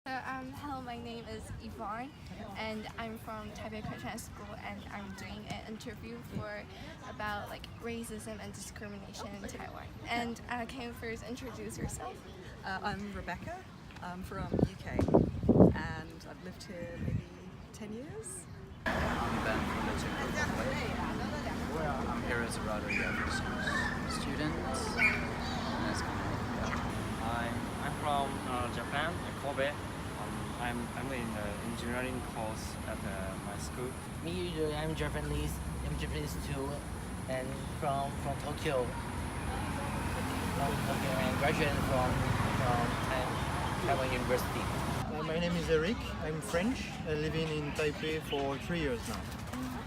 Hello, my name is Yvonne, and I'm from Taipei Christian School, and I'm doing an interview for about racism and discrimination in Taiwan. And can you first introduce yourself? I'm Rebecca. I'm from UK, and I've lived here maybe 10 years. I'm Ben from the Czech Republic. I'm here as a Rotary student. And that's kind of, I'm from Japan, Kobe. I'm in the engineering course at my school. Me, I'm Japanese. I'm Japanese too, and from Tokyo. From Tokyo, and graduated from Taiwan University. My name is Eric. I'm French, living in Taipei for 3 years now.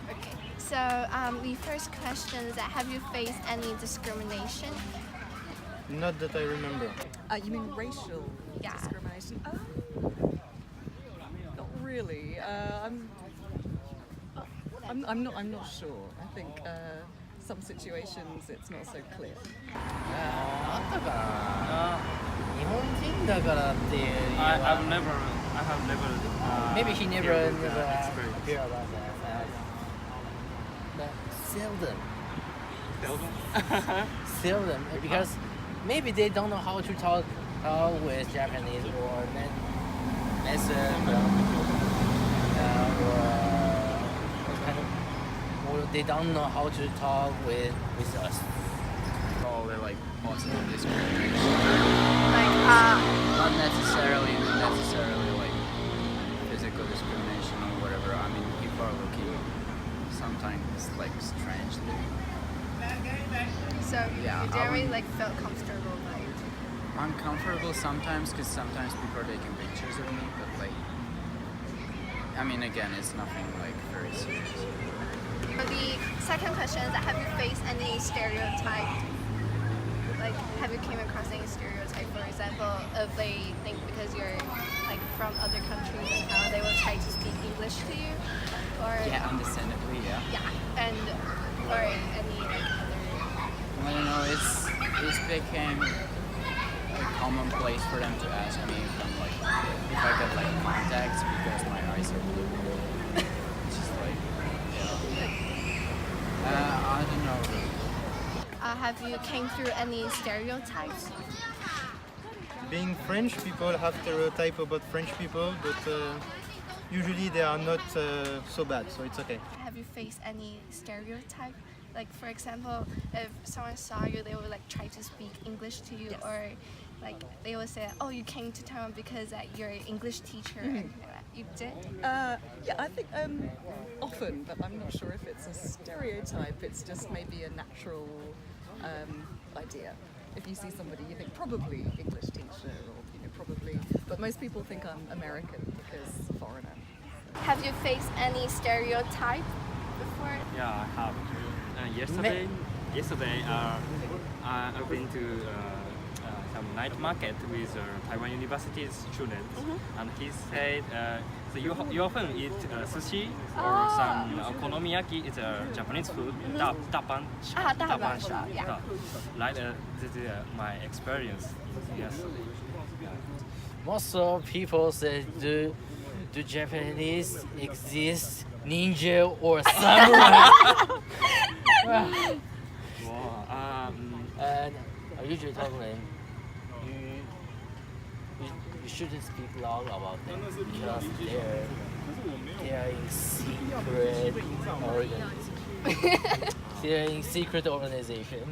Okay. So the first question is that have you faced any discrimination? Not that I remember. You mean racial Yeah. discrimination? Not really. I'm not sure. I think some situations it's not so clear. あったかな。日本人だからっていう。I have never Maybe he never heard never that experience. hear about that. But seldom, seldom, because maybe they don't know how to talk with Japanese or or they don't know how to talk with us. probably like possible discrimination. Like, Not necessarily like physical discrimination or whatever. I mean, people are looking sometimes like strangely. so Yeah, you I don't really wouldn't- felt comfortable, like. Uncomfortable sometimes because sometimes people are taking pictures of me, but like, I mean, again, it's nothing like very serious. So the second question is that have you faced any stereotype? Like, have you came across any stereotype, for example, if they think because you're like from other countries and how they will try to speak English to you, or Yeah, understandably, yeah. yeah, and or any like other. I don't know. It's became a commonplace for them to ask me if I got like contacts because my eyes are blue. It's just like, I don't know. Really. Have you came through any stereotypes? Being French, people have stereotype about French people, but usually they are not so bad, so it's okay. Have you faced any stereotype? Like, for example, if someone saw you, they would like try to speak English to you, Yes. or like they would say, "Oh, you came to Taiwan because you're an English teacher." And like that. You did? Yeah, I think often, but I'm not sure if it's a stereotype. It's just maybe a natural idea. If you see somebody, you think probably English teacher, or probably. But most people think I'm American because foreigner. Have you faced any stereotype before? Yeah, I have. Yesterday, I've been to some night market with Taiwan University students, and he said, so you often eat sushi or some okonomiyaki. It's a Japanese food. Dapan sha. Yeah. Like this is my experience yesterday. Most of people say, do Japanese exist ninja or samurai? Wow. And I usually talk like you shouldn't speak loud about them because they're in secret organization. They're in secret organization.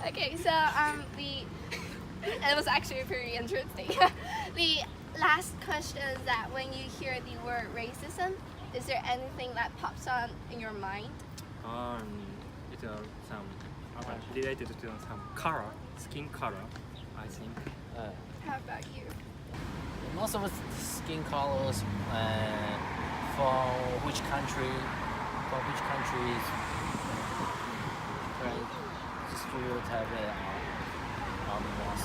Okay, so it was actually pretty interesting. The last question is that when you hear the word racism, is there anything that pops on in your mind? It's some related to some color, skin color, I think. How about you? Most of us skin colors from which country? Right? Just stereotype on us.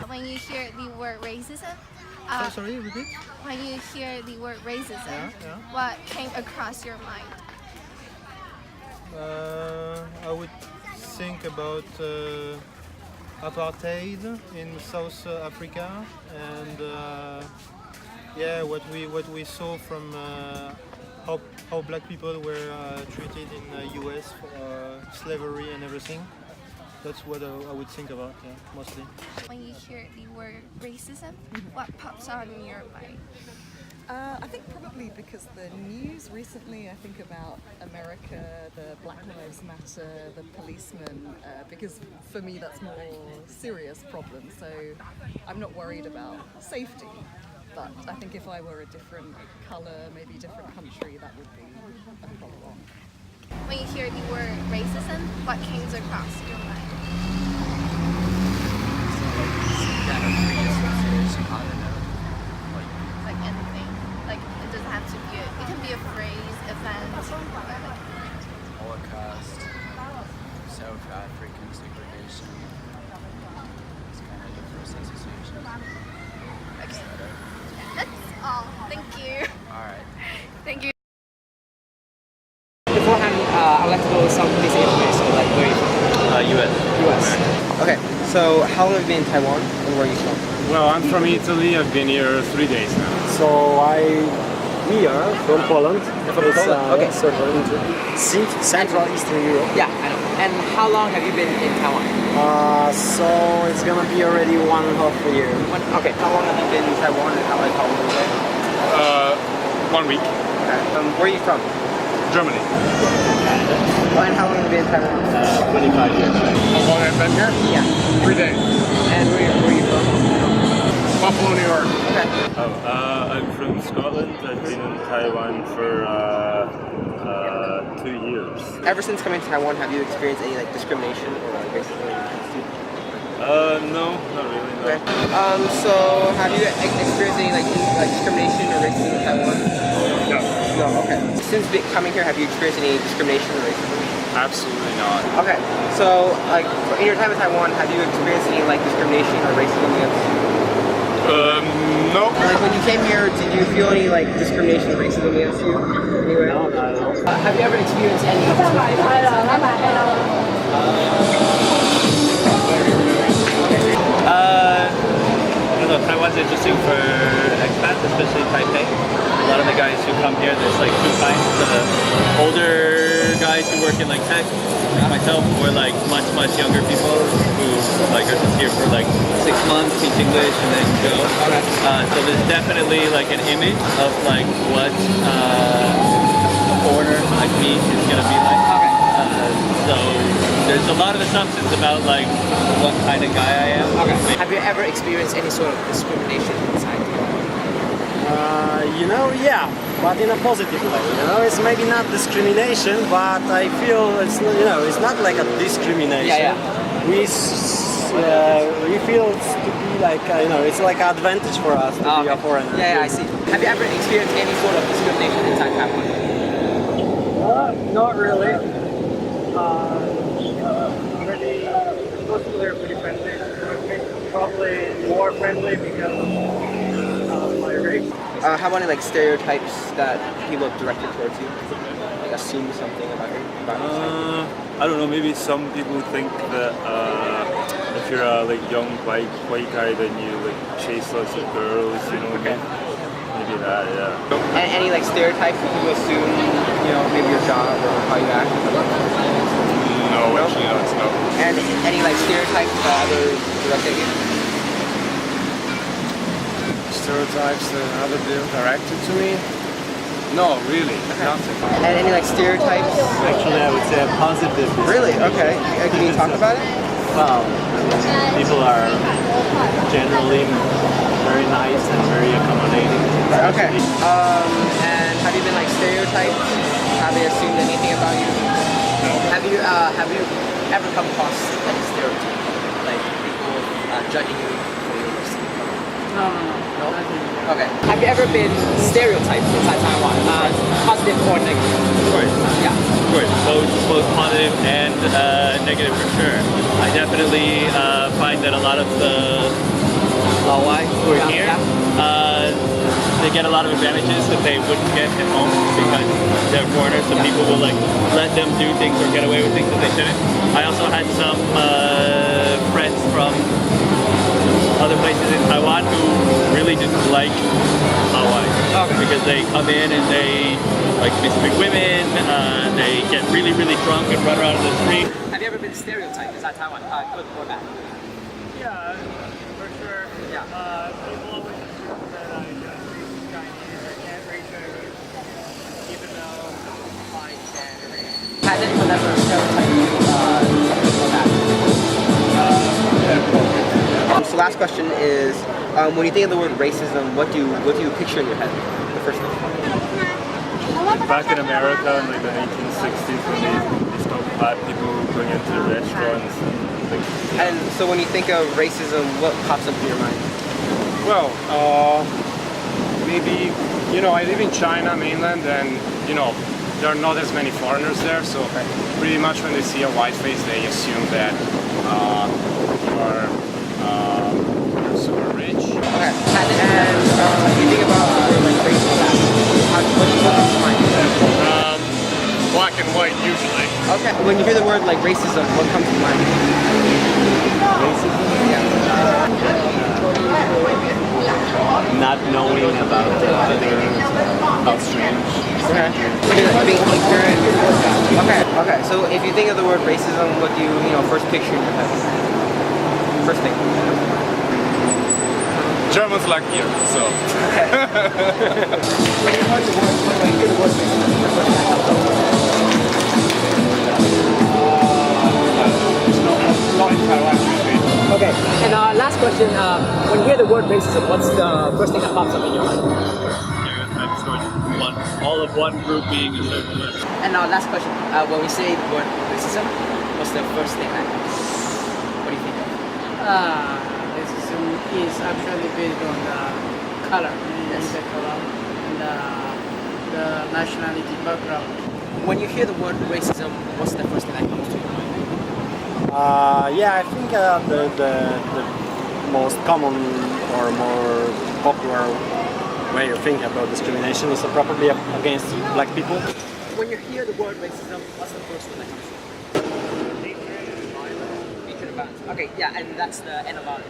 When you hear the word racism, Sorry, repeat? when you hear the word racism, Yeah. what came across your mind? I would think about apartheid in South Africa, and yeah, what we saw from how black people were treated in the US for slavery and everything. That's what I would think about, yeah, mostly. When you hear the word racism, what pops on in your mind? I think probably because the news recently, I think about America, the Black Lives Matter, the policemen, because for me that's more serious problem. So I'm not worried about safety, but I think if I were a different colour, maybe different country, that would be a problem. When you hear the word racism, what comes across your mind? Kind of pre-association, I don't know. Like anything? Like it doesn't have to be. It can be a phrase, event, or like. Holocaust, South African segregation. It's kind of the first association. Okay. Yeah, that's all. Thank you. Alright. Thank you. Beforehand, I'd like to know some basic information, like where you from? US. US. Okay, so how long have you been in Taiwan and where are you from? Well, I'm from Italy. I've been here 3 days now. So we are from Poland. From Poland, okay. Central Eastern Europe. Yeah, I know. And how long have you been in Taiwan? So it's gonna be already 1.5 year. Okay, how long have you been in Taiwan and how long have you been? 1 week. Okay. Where are you from? Germany. And how long have you been in Taiwan? 25 years. How long have I been here? Yeah. 3 days. And where are you from? Buffalo, New York. Okay. I'm from Scotland. I've been in Taiwan for 2 years. Ever since coming to Taiwan, have you experienced any like discrimination or like racism? No, not really. No. Okay. So have you experienced any like discrimination or racism in Taiwan? No, No. Okay. Since coming here, have you experienced any discrimination or racism? absolutely not. Okay. So like in your time in Taiwan, have you experienced any like discrimination or racism against you? No. Like when you came here, did you feel any like discrimination or racism against you? Anywhere? No, not at all. Have you ever experienced any discrimination? I don't know, Taiwan's interesting for expats, especially Taipei. A lot of the guys who come here, there's like two kinds. The older guys who work in like tech, like myself, or like much younger people who like are just here for like 6 months, teach English, and then go. So there's definitely like an image of like what a foreigner like me is gonna be like. So there's a lot of assumptions about like what kind of guy I am. Okay. Have you ever experienced any sort of discrimination inside Taiwan? Yeah, but in a positive way. It's maybe not discrimination, but I feel it's it's not like a discrimination. We feel it's to be like it's like an advantage for us to be a foreigner. Yeah, I see. Have you ever experienced any sort of discrimination inside Taiwan? Not really. Most people are pretty friendly. Probably more friendly because of my race. How about any like stereotypes that people have directed towards you? Like assume something about yourself? I don't know. Maybe some people think that if you're a like young white guy, then you like chase lots of girls. Okay. Maybe that. Yeah. And any like stereotypes that people assume, maybe your job or how you act? No, actually, no, it's no. And any like stereotypes that others direct at you? Stereotypes that other people directed to me? No, really, nothing. And any like stereotypes? Actually, I would say a positive. Really? Okay. Can you talk about it? Well, people are generally very nice and very accommodating. Okay. And have you been like stereotyped? Have they assumed anything about you? No. Have you ever come across any stereotype, like people judging you for your race? No. Okay. Have you ever been stereotyped inside Taiwan? Positive or negative? Of course. Yeah. Of course. Both positive and negative for sure. I definitely find that a lot of the Laowai who are here, they get a lot of advantages that they wouldn't get at home because they're foreigners. So people will like let them do things or get away with things that they shouldn't. I also had some friends from other places in Taiwan who really didn't like Hawaii because they come in and they like mistreat women, they get really drunk and run around in the street. Have you ever been stereotyped inside Taiwan? Good or bad? Yeah, for sure. Yeah. People always assume that I just speak Chinese. I can't read Chinese, even though I can read. Has anyone ever stereotyped you? Good or bad? So last question is, when you think of the word racism, what do you picture in your head? The first thing. Back in America in like the 1860s when they stopped black people going into the restaurants and like. And so when you think of racism, what pops up in your mind? Well, maybe, you know, I live in China mainland and, you know, there are not as many foreigners there, so pretty much when they see a white face, they assume that you're super rich. Okay, and you think about like racism, what comes to mind? Black and white usually. Okay, when you hear the word like racism, what comes to mind? Racism? Not knowing about others, how strange. Okay. Being ignorant. Okay. So if you think of the word racism, what do you first picture in your head? First thing. Germans like beer, so. Okay, and last question, when you hear the word racism, what's the first thing that pops up in your mind? Stereotypes towards all of one group being a certain way. And last question, when we say the word racism, what's the first thing that comes? What do you think? Racism is actually based on the color, the color and the nationality background. When you hear the word racism, what's the first thing that comes to your mind? Yeah, I think the most common or more popular way of thinking about discrimination is probably against black people. When you hear the word racism, what's the first thing that comes to your mind? Hatred and violence. Okay, yeah, and that's the end of our